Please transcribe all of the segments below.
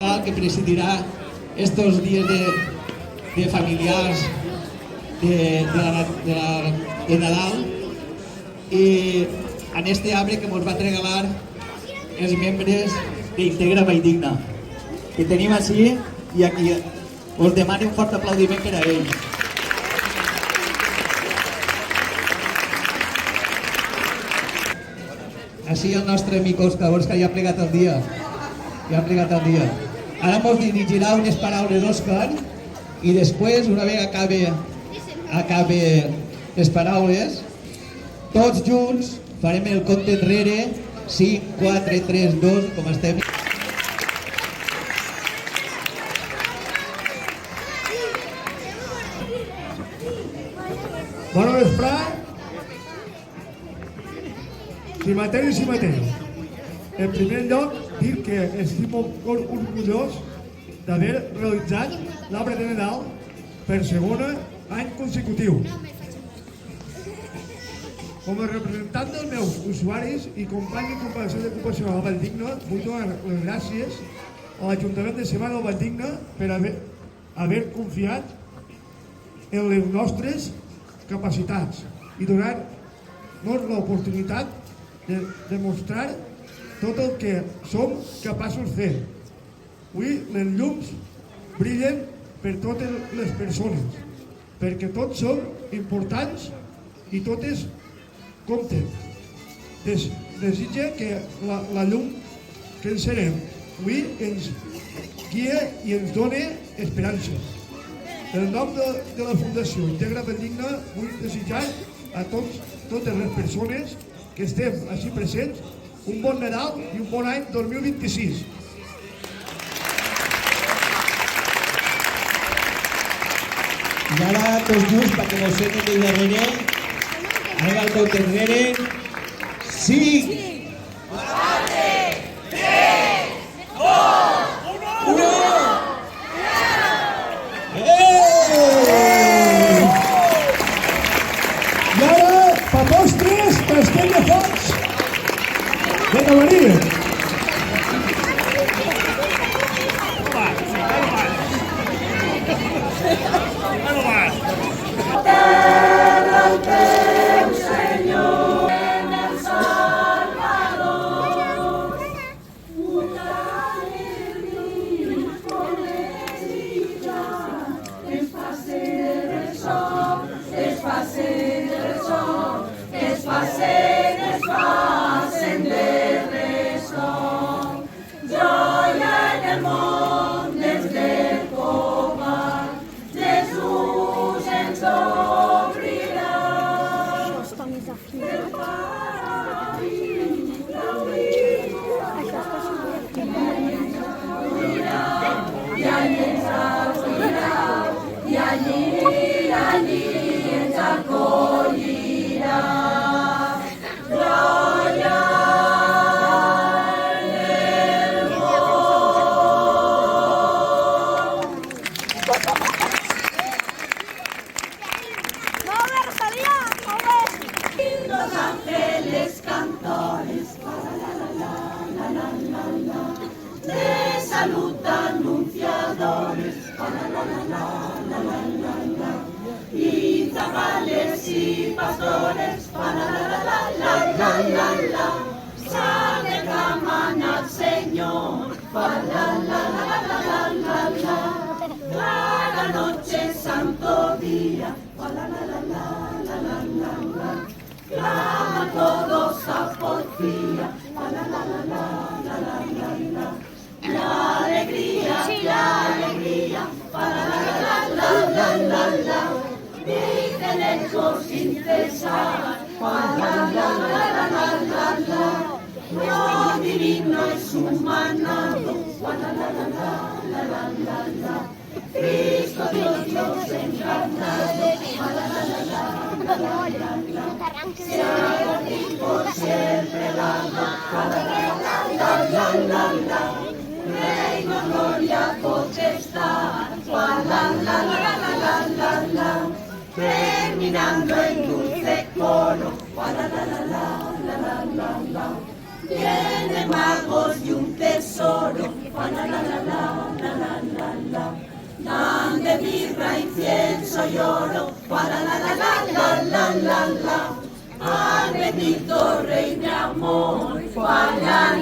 que presidirá estos días de familiars de Nadal y en este arbre que ens va regalar els membres d'Integra Valldigna, que tenim així i aquí us demano un fort aplaudiment per a ells. Així el nostre amic Òscar ja ha plegat el dia. Ara ens dirigirà unes paraules Òscar i després, una vegada acabe les paraules, tots junts farem el compte enrere, 5, 4, 3, 2, com estem. Bona vesprà. Si mateix. En primer lloc, dir que estic molt orgullós d'haver realitzat l'arbre de Nadal per segon any consecutiu. Com a representant dels meus usuaris i company i comparació d'ocupació a Valldigna, vull donar les gràcies a l'Ajuntament de Semana de Valldigna per haver confiat en les nostres capacitats i donar-nos l'oportunitat de demostrar tot el que som capaços de fer. Avui les llums brillen per totes les persones, perquè tots som importants i totes compten. Desitja que la llum que encenem avui ens guia i ens dona esperança. En nom de la Fundació Integra Valldigna vull desitjar a totes les persones que estem així presents un bon Nadal i un bon any 2026. I ara tots junts, perquè mos senten de darrere, anem al compte enrere. 5, 4, 3, 2, 1. I ara, pa postres, castell de focs de Cavaria. Lo divino es humanado, Cristo Dios encarnado, sea por siempre la reino, gloria, potestad, terminando en dulce coro, vienen magos y un tesoro, Dan de mirra, incienso y oro, para la. Al bendito Rey de amor, la.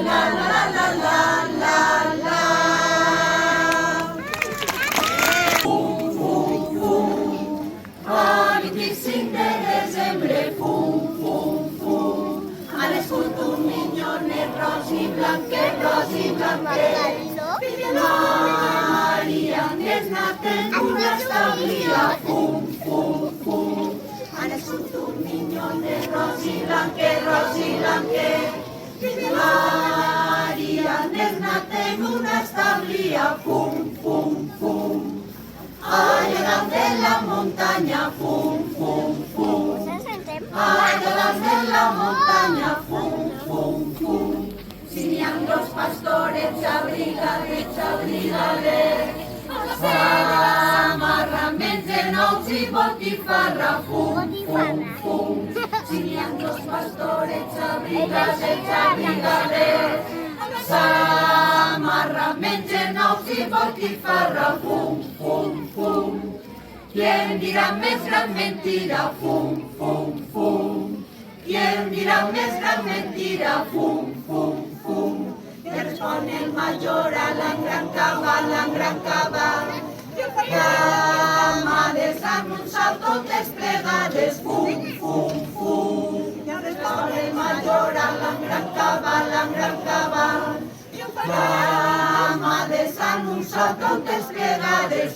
A 25 de desembre, han escut un minyonet ros i blanquet, Maria n'és nat en una establia, han escut un minyonet ros i blanquet, Maria n'és nat en una establia, allá dalt de la montaña, allá dalt de la montaña, Sinian los pastores, abrigades, s'amarraments de nous i botifarra, Sinian los pastores, abrigades, s'amarraments de nous i botifarra, ¿Quién dirá més gran mentira? ¿Quién dirá més gran mentira? Que respon el mayor a l'engran cabal, Ramades amb un salt totes plegades, Que respon el mayor a l'engran cabal, Ramades amb un salt totes plegades,